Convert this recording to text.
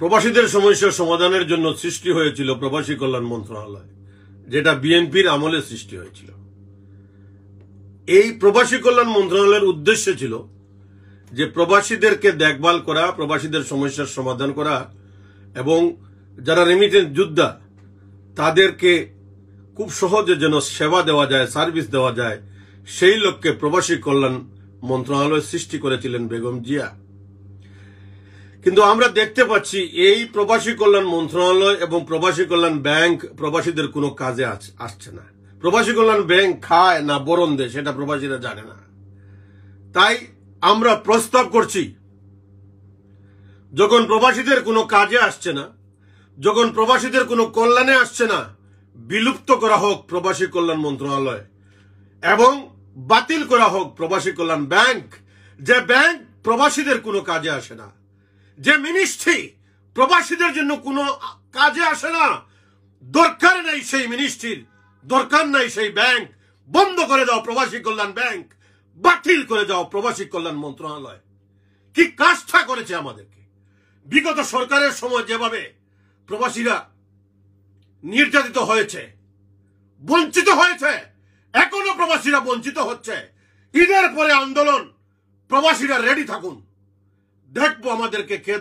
প্রবাসীদের সমস্যা সমাধানের জন্য সৃষ্টি হয়েছিল প্রবাসী কল্যাণ মন্ত্রণালয়, যেটা বিএনপির আমলে সৃষ্টি হয়েছিল। এই প্রবাসী কল্যাণ মন্ত্রণালয়ের উদ্দেশ্য ছিল যে প্রবাসীদেরকে দেখভাল করা, প্রবাসীদের সমস্যার সমাধান করা এবং যারা রেমিটেন্স যোদ্ধা তাদেরকে খুব সহজে যেন সেবা দেওয়া যায়, সার্ভিস দেওয়া যায়, সেই লক্ষ্যে প্রবাসী কল্যাণ মন্ত্রণালয় সৃষ্টি করেছিলেন বেগম জিয়া। কিন্তু আমরা দেখতে পাচ্ছি এই প্রবাসী কল্যাণ মন্ত্রণালয় এবং প্রবাসী কল্যাণ ব্যাংক প্রবাসীদের কোনো কাজে আসছে না। প্রবাসী কল্যাণ ব্যাংক খায় না বরণ দেয় সেটা প্রবাসীরা জানে না। তাই আমরা প্রস্তাব করছি, যখন প্রবাসীদের কোনো কাজে আসছে না, যখন প্রবাসীদের কোনো কল্যাণে আসছে না, বিলুপ্ত করা হোক প্রবাসী কল্যাণ মন্ত্রণালয় এবং বাতিল করা হোক প্রবাসী কল্যাণ ব্যাংক। যে ব্যাংক প্রবাসীদের কোনো কাজে আসে না, যে মিনিস্ট্রি প্রবাসীদের জন্য কোনো কাজে আসে না, দরকার নাই সেই মিনিস্ট্রির, দরকার নাই সেই ব্যাংক। বন্ধ করে দাও প্রবাসী কল্যাণ ব্যাংক, বাতিল করে দাও প্রবাসী কল্যাণ মন্ত্রণালয়। কি কাজটা করেছে আমাদেরকে! বিগত সরকারের সময় যেভাবে প্রবাসীরা নির্যাতিত হয়েছে, বঞ্চিত হয়েছে, এখনো প্রবাসীরা বঞ্চিত হচ্ছে। ঈদের পরে আন্দোলন, প্রবাসীরা রেডি থাকুন, দেখবো আমাদেরকে কে